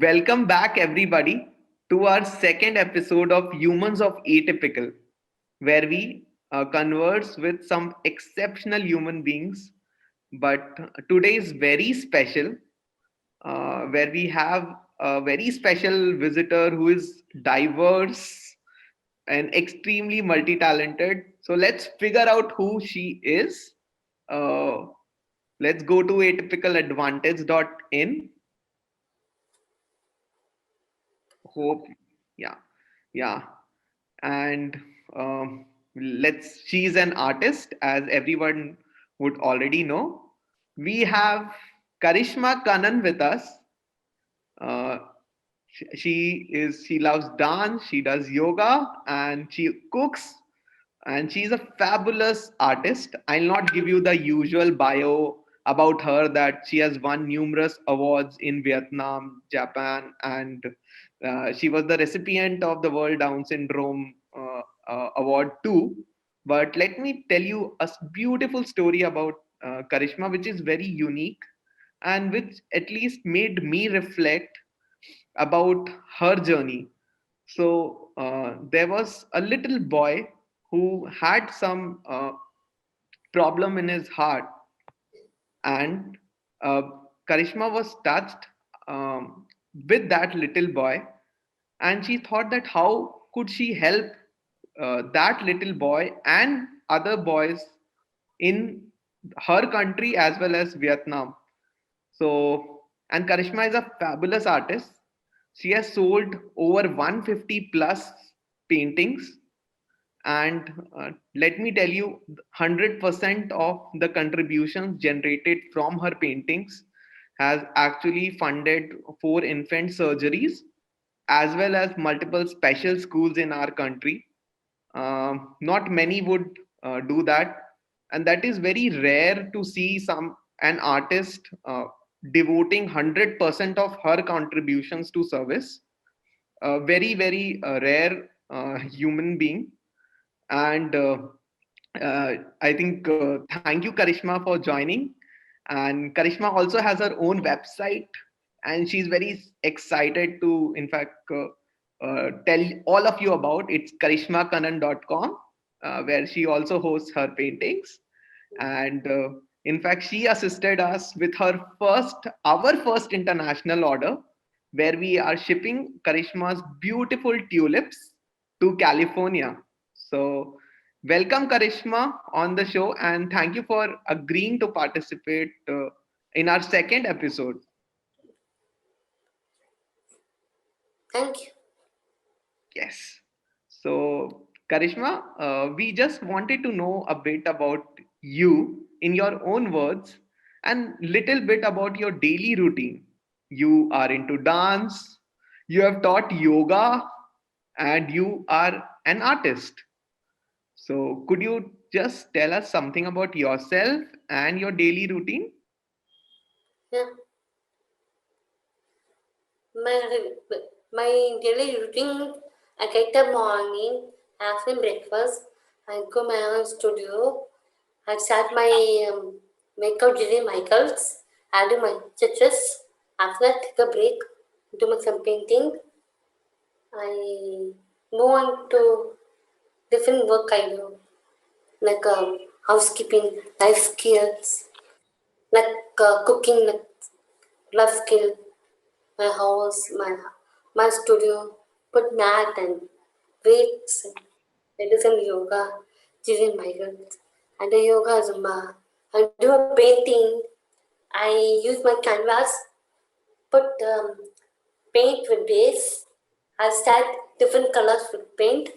welcome back, everybody, to our second episode of Humans of Atypical, where we converse with some exceptional human beings. But today is very special, where we have a very special visitor who is diverse and extremely multi talented. So let's figure out who she is. Uh, let's go to atypicaladvantage.in. Hope, yeah, yeah. And she's an artist, as everyone would already know. We have Karishma Kannan with us. Uh, she loves dance, she does yoga, and she cooks, and she's a fabulous artist. I'll not give you the usual bio about her, that she has won numerous awards in Vietnam, Japan, and she was the recipient of the World Down Syndrome Award too. But let me tell you a beautiful story about Karishma, which is very unique and which at least made me reflect about her journey. So there was a little boy who had some problem in his heart, and uh, Karishma was touched with that little boy, and she thought that how could she help that little boy and other boys in her country as well as Vietnam. So, and Karishma is a fabulous artist. She has sold over 150 plus paintings. And let me tell you, 100% of the contributions generated from her paintings has actually funded 4 infant surgeries as well as multiple special schools in our country. Not many would do that, and that is very rare to see some an artist devoting 100% of her contributions to service. Very rare human being, and I think thank you, Karishma, for joining. And Karishma also has her own website, and she's very excited to, in fact, tell all of you about. It's karishmakannan.com, where she also hosts her paintings. And in fact, she assisted us with our first international order, where we are shipping Karishma's beautiful tulips to California. So, welcome, Karishma, on the show, and thank you for agreeing to participate in our second episode. Thank you. Yes. So, Karishma, we just wanted to know a bit about you in your own words and little bit about your daily routine. You are into dance, you have taught yoga, and you are an artist. So, could you just tell us something about yourself and your daily routine? Yeah, my my daily routine. I get up morning, have some breakfast. I go my own studio. I start my makeup during Michaels. I do my sketches. After that, take a break. Do my some painting. I move on to different work I do, like housekeeping, life skills, like cooking, like love skill, my house, my studio, put mat and weights. I do some yoga during my girls. I do yoga Zumba. I do a painting. I use my canvas, put paint with base. I start different colors with paint,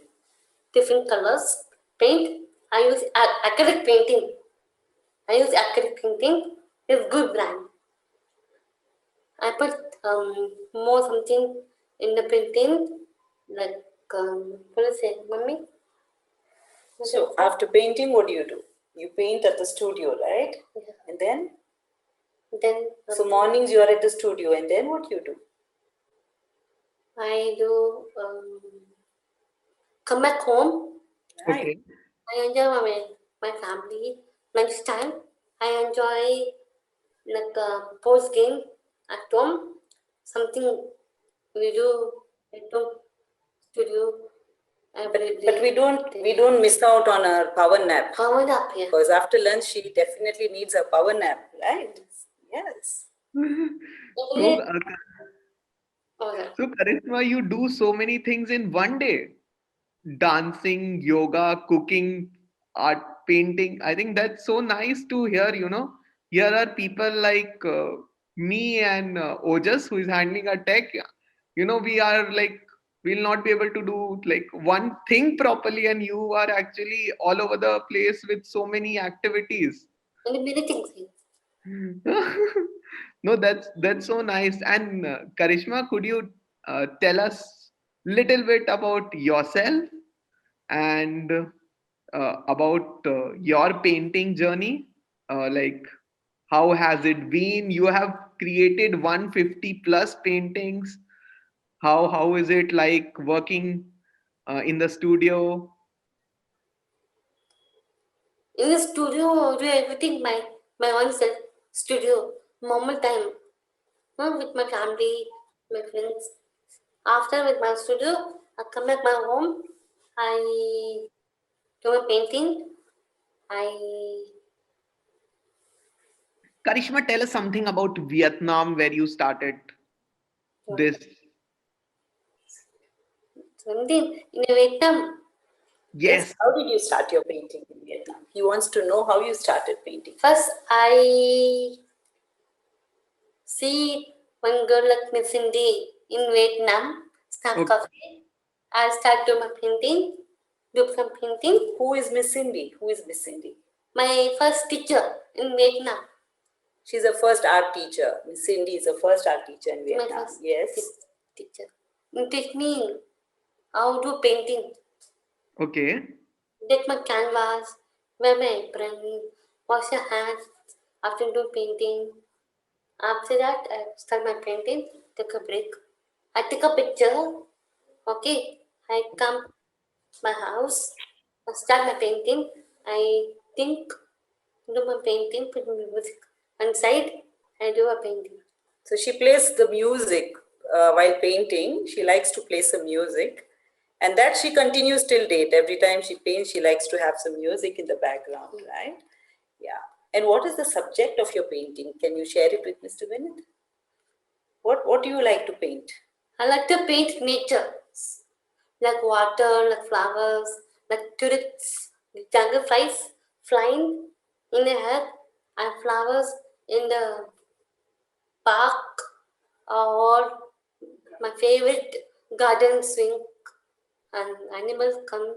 different colors paint. I use acrylic painting. I use acrylic painting. It's good brand. I put more something in the painting, like what is it, mommy? So after painting, what do? You paint at the studio, right? Yeah. And then? Then So mornings you are at the studio, and then what you do? I do come back home. Right. Okay. I enjoy my family. Lunchtime, I enjoy like post game at home. Something We do studio every day. But we don't miss out on our power nap. Power nap, yeah. Because after lunch she definitely needs a power nap, right? Yes. So, Okay. so Karishma, you do so many things in one day. Dancing, yoga, cooking, art, painting. I think that's so nice to hear. Here are people like me and Ojas who is handling our tech. We are like, we'll not be able to do like one thing properly, and you are actually all over the place with so many activities. And many things. No, that's so nice. And Karishma, could you tell us little bit about yourself and about your painting journey? Like, how has it been? You have created 150 plus paintings. How is it like working in the studio? In the studio, do everything my own self. Studio, normal time. With my family, my friends. After with my studio, I come back my home. I do a painting. I Karishma, tell us something about Vietnam where you started this. something in Vietnam. Yes. Yes. How did you start your painting in Vietnam? He wants to know how you started painting. First, I see one girl like Miss Cindy in Vietnam, Stamp Okay. Cafe. I start doing my painting, do some painting. Who is Miss Cindy? Who is Miss Cindy? My first teacher in Vietnam. She's a first art teacher. Miss Cindy is a first art teacher in My Vietnam. first Yes. teacher. He teach me how to painting. Okay. Take my canvas, wear my apron, wash your hands after do painting. After that, I start my painting, take a break. I take a picture, okay. I come my house, I start my painting. I think, do my painting, put my music inside, I do a painting. So she plays the music while painting. She likes to play some music. And that she continues till date. Every time she paints, she likes to have some music in the background, right? Yeah. And what is the subject of your painting? Can you share it with Mr. Vinith? What do you like to paint? I like to paint nature, like water, like flowers, like tulips, dragonflies flying in the air, and flowers in the park, or my favorite garden swing, and animals come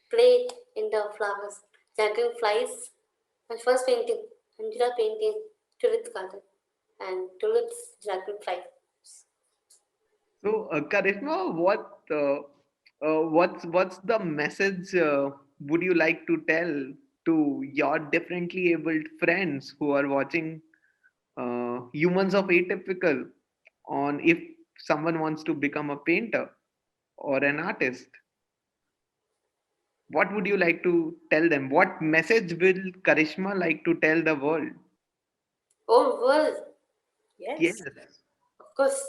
play in the flowers. Dragonflies, my first painting, Angela painting, tulip garden, and tulips, dragonfly. So, Karishma, what's the message would you like to tell to your differently abled friends who are watching Humans of Atypical on if someone wants to become a painter or an artist? What would you like to tell them? What message will Karishma like to tell the world? Whole world, Yes. Yes. of course.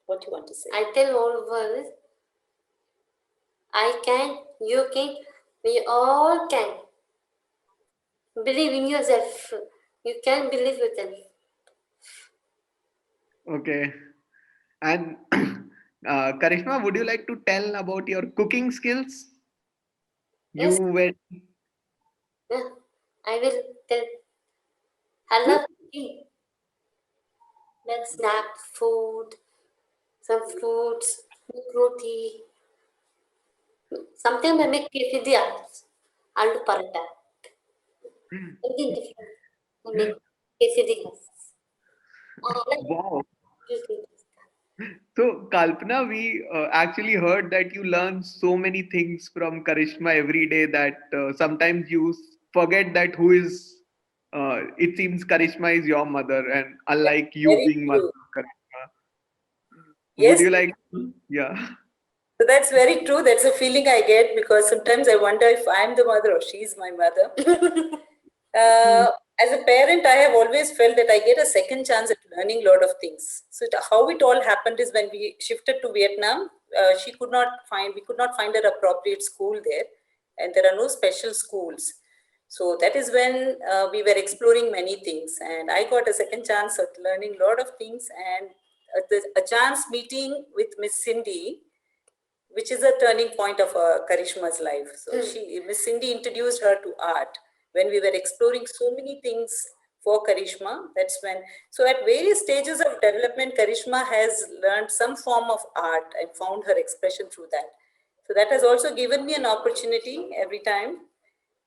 What do you want to say? I tell whole world, I can, you can, we all can. Believe in yourself. You can believe yourself. Okay. And Karishma, would you like to tell about your cooking skills? You Yes, were yeah, I will tell. I love cooking. Like snack, food, some fruits, make roti. Sometimes I make KCD aloo paratha. Anything different. I make KCD. I like wow. using So, Kalpana, we actually heard that you learn so many things from Karishma every day that sometimes you forget that who is. It seems Karishma is your mother, and unlike you Very being mother true. of Karishma, would Yes. you like? Yeah. So that's very true. That's a feeling I get because sometimes I wonder if I'm the mother or she's my mother. as a parent, I have always felt that I get a second chance at learning a lot of things. So how it all happened is when we shifted to Vietnam, we could not find an appropriate school there, and there are no special schools. So that is when we were exploring many things, and I got a second chance at learning a lot of things, and a chance meeting with Miss Cindy, which is a turning point of Karishma's life. So Miss Cindy introduced her to art when we were exploring so many things for Karishma. That's when, so at various stages of development, Karishma has learned some form of art and found her expression through that. So that has also given me an opportunity every time.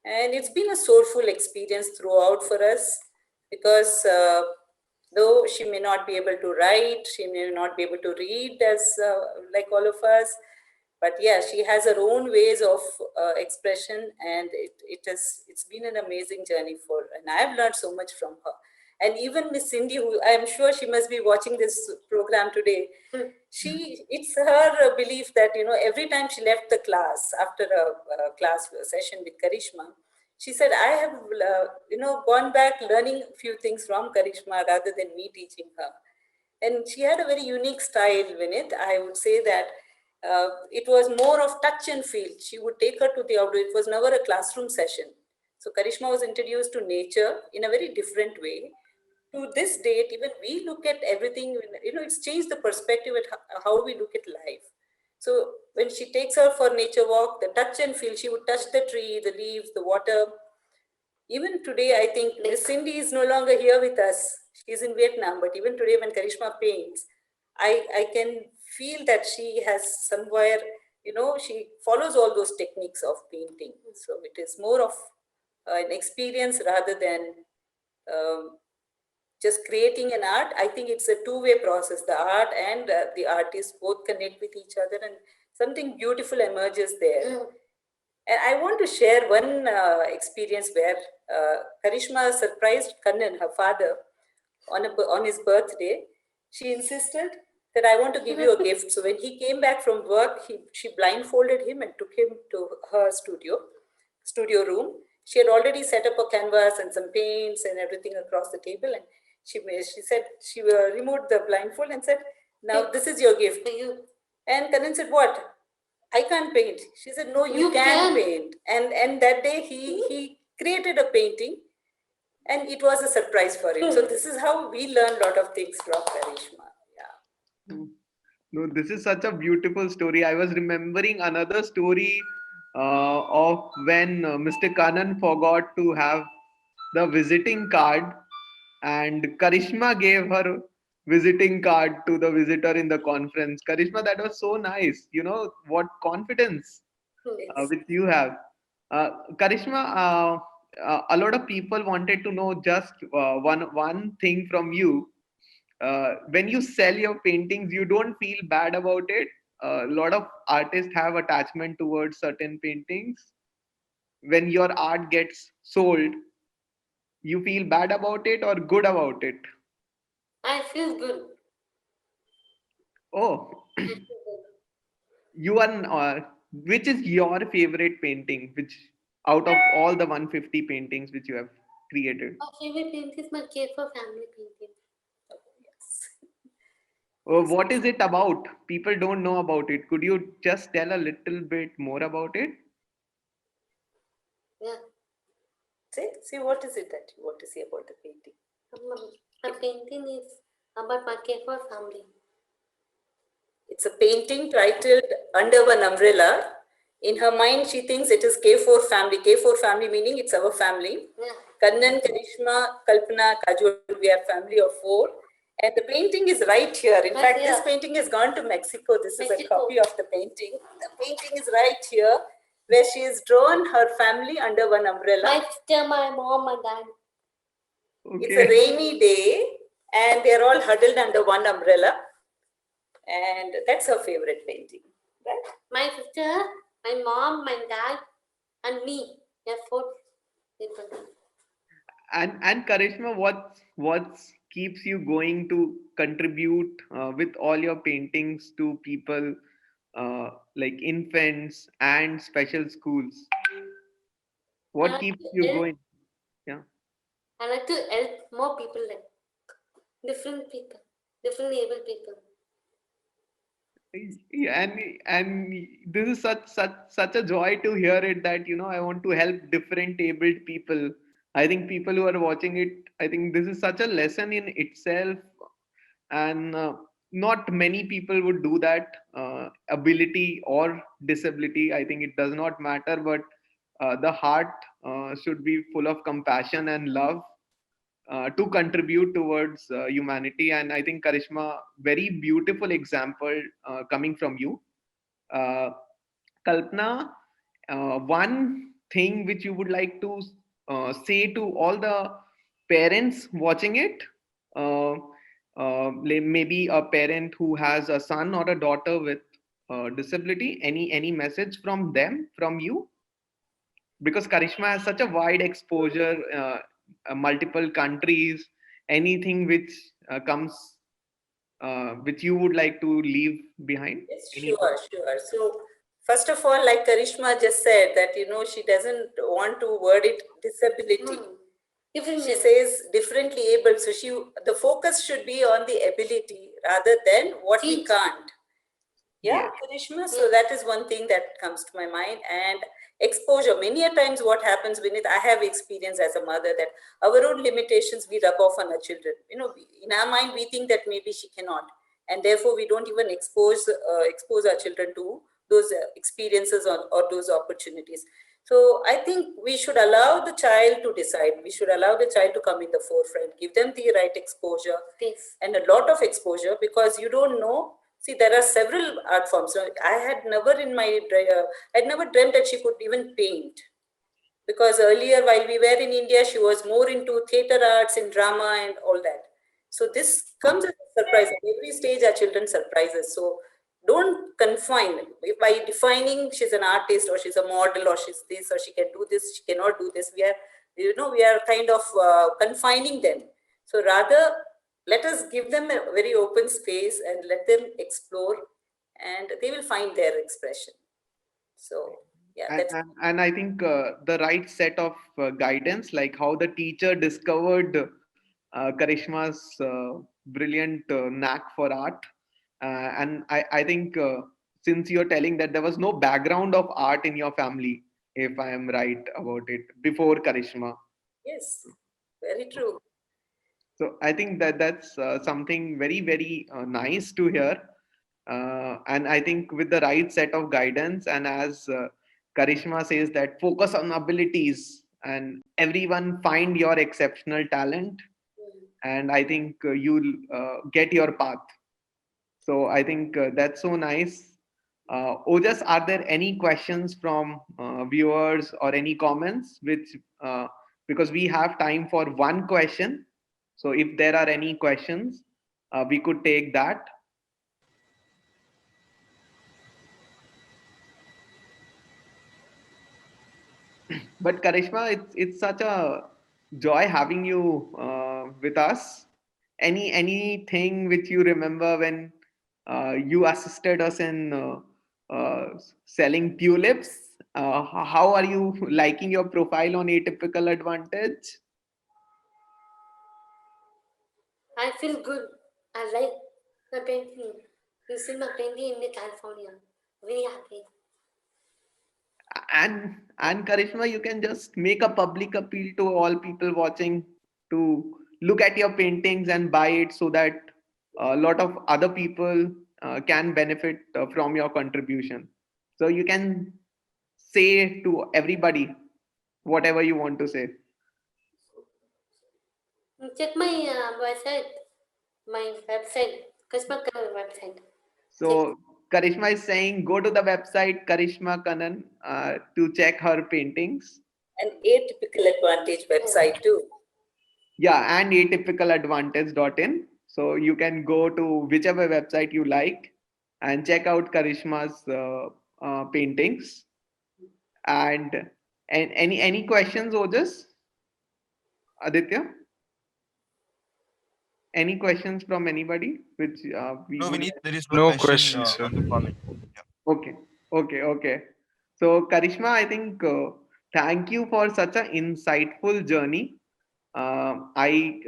And it's been a soulful experience throughout for us because though she may not be able to write, she may not be able to read as like all of us, but yeah, she has her own ways of expression, and it's been an amazing journey for her, and I've learned so much from her. And even Miss Cindy, who I'm sure she must be watching this program today, it's her belief that every time she left the class after a class session with Karishma, she said, I have gone back learning a few things from Karishma rather than me teaching her. And she had a very unique style, Vinith. I would say that it was more of touch and feel. She would take her to the outdoor. It was never a classroom session. So Karishma was introduced to nature in a very different way. To this date, even we look at everything, it's changed the perspective at how we look at life. So when she takes her for nature walk, the touch and feel, she would touch the tree, the leaves, the water. Even today, I think Miss Cindy is no longer here with us. She's in Vietnam, but even today when Karishma paints, I can feel that she has somewhere, she follows all those techniques of painting. So it is more of an experience rather than um, just creating an art. I think it's a two-way process. The art and the artist both connect with each other, and something beautiful emerges there. And I want to share one experience where Karishma surprised Kannan, her father, on his birthday. She insisted that I want to give you a gift. So when he came back from work, she blindfolded him and took him to her studio room. She had already set up a canvas and some paints and everything across the table. And she said, she removed the blindfold and said, now this is your gift. And Kannan said, what? I can't paint. She said, no, you can paint. And that day he created a painting, and it was a surprise for him. So this is how we learn a lot of things from Karishma. Yeah. No, this is such a beautiful story. I was remembering another story of when Mr. Kannan forgot to have the visiting card, and Karishma gave her visiting card to the visitor in the conference. Karishma, that was so nice. You know what confidence which you have. Karishma, a lot of people wanted to know just one thing from you. When you sell your paintings, you don't feel bad about it. A lot of artists have attachment towards certain paintings. When your art gets sold, you feel bad about it or good about it? I feel good. Oh, I feel good. you are. Which is your favorite painting? Which out of all the 150 paintings which you have created? My favorite painting is my Care for Family painting. What is it about? People don't know about it. Could you just tell a little bit more about it? Yeah. See, what is it that you want to say about the painting? My painting is about my Care for Family. It's a painting titled Under One Umbrella. In her mind, she thinks it is K4 family. K4 family meaning it's our family. Yeah. Kannan, Karishma, Kalpana, Kajol, we are family of four. And the painting is right here. In fact, this painting has gone to Mexico. This is a copy of the painting. The painting is right here, where she has drawn her family under one umbrella. My sister, my mom, and dad. It's a rainy day, and they're all huddled under one umbrella. And that's her favorite painting, right? My sister, my mom, my dad, and me. We are four people. And Karishma, what keeps you going to contribute with all your paintings to people like infants and special schools? What keeps you Help, going? Yeah. I like to help more people, like different people, different able people. Yeah, and this is such a joy to hear it, that I want to help different abled people. I think people who are watching it, I think this is such a lesson in itself, and not many people would do that. Ability or disability, I think it does not matter, but the heart should be full of compassion and love to contribute towards humanity. And I think, Karishma, very beautiful example coming from you. Uh, Kalpana, one thing which you would like to say to all the parents watching it, uh, maybe a parent who has a son or a daughter with disability, any message from them, from you? Because Karishma has such a wide exposure, multiple countries, anything which comes, which you would like to leave behind? Yes, Any sure, sure. So, first of all, like Karishma just said, that she doesn't want to word it disability. Different She says differently able. So the focus should be on the ability rather than what we Teach. can't. Yeah, Yes. Karishma. So that is one thing that comes to my mind. And exposure. Many a times, what happens, Vinith, I have experience as a mother that our own limitations we rub off on our children. In our mind, we think that maybe she cannot, and therefore we don't even expose our children to those experiences or those opportunities. So I think we should allow the child to decide. We should allow the child to come in the forefront, give them the right exposure, Yes. and a lot of exposure, because you don't know. See, there are several art forms. So I had never I'd never dreamt that she could even paint, because earlier while we were in India, she was more into theater arts and drama and all that. So this comes as a surprise. At every stage, our children surprise us. So don't confine by defining she's an artist or she's a model or she's this or she can do this, she cannot do this. We are kind of confining them. So rather, let us give them a very open space and let them explore, and they will find their expression. So yeah, and that's and, and I think the right set of guidance, like how the teacher discovered Karishma's brilliant knack for art. And I think, since you're telling that there was no background of art in your family, if I am right about it, before Karishma. yes, very true. So I think that that's something very, very nice to hear. And I think with the right set of guidance, and as Karishma says, that focus on abilities, and everyone find your exceptional talent, and I think you'll get your path. So I think that's so nice. Ojas, are there any questions from viewers or any comments? Which Because we have time for one question, so if there are any questions, we could take that. But Karishma, it's such a joy having you with us. Anything which you remember when you assisted us in selling tulips? How are you liking your profile on Atypical Advantage? I feel good. I like my painting. You see my painting in the California. Very happy. And Karishma, you can just make a public appeal to all people watching to look at your paintings and buy it, so that a lot of other people can benefit from your contribution. So you can say to everybody whatever you want to say. Check my website. My website. Karishma Kannan website. Check. So Karishma is saying, go to the website Karishma Kannan to check her paintings. An atypical advantage website too. Yeah, and atypicaladvantage.in. So you can go to whichever website you like and check out Karishma's paintings. And any questions, Ojas? Aditya? Any questions from anybody which we No, would Vineet, like? there is no No question questions, sir. on the comment. Yeah. Okay, okay. So Karishma, I think thank you for such an insightful journey. I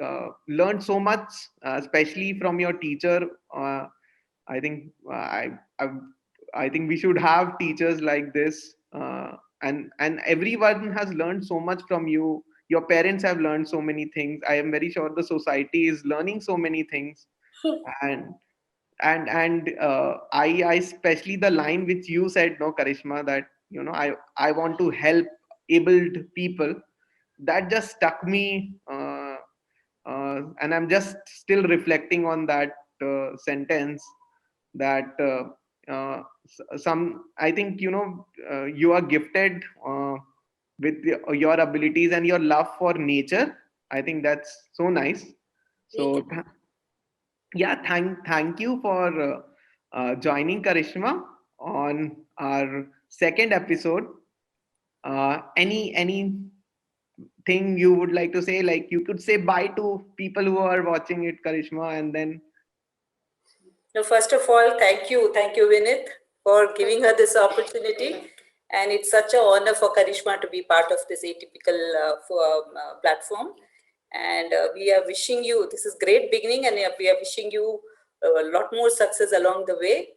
learned so much, especially from your teacher. I think I I think we should have teachers like this, and everyone has learned so much from you. Your parents have learned so many things. I am very sure the society is learning so many things, and I especially the line which you said, no, Karishma, that I want to help abled people. That just stuck me, and I'm just still reflecting on that sentence. That some I think you are gifted with your abilities and your love for nature. I think that's so nice. Me So too. yeah, thank you for joining, Karishma, on our second episode. Any thing you would like to say? Like, you could say bye to people who are watching it, Karishma, and then No, first of all, thank you, Vinith, for giving her this opportunity. And it's such an honor for Karishma to be part of this atypical platform. And we are wishing you, this is great beginning, and we are wishing you a lot more success along the way.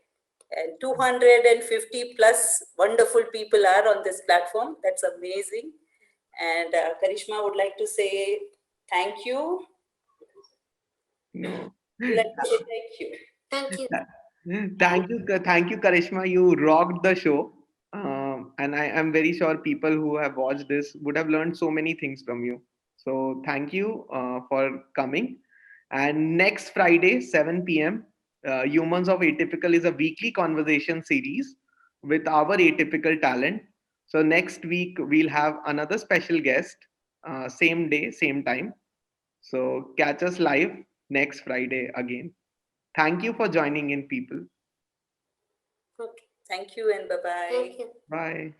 And 250 plus wonderful people are on this platform. That's amazing. And Karishma would like to say thank you. no. Would like to say thank you. Thank you. Thank you, Karishma. You rocked the show, and I am very sure people who have watched this would have learned so many things from you. So thank you for coming. And next Friday, 7 p.m., Humans of Atypical is a weekly conversation series with our atypical talent. So next week we'll have another special guest, same day, same time. So catch us live next Friday again. Thank you for joining in, people. Okay. Thank you and bye bye. Thank you. Bye.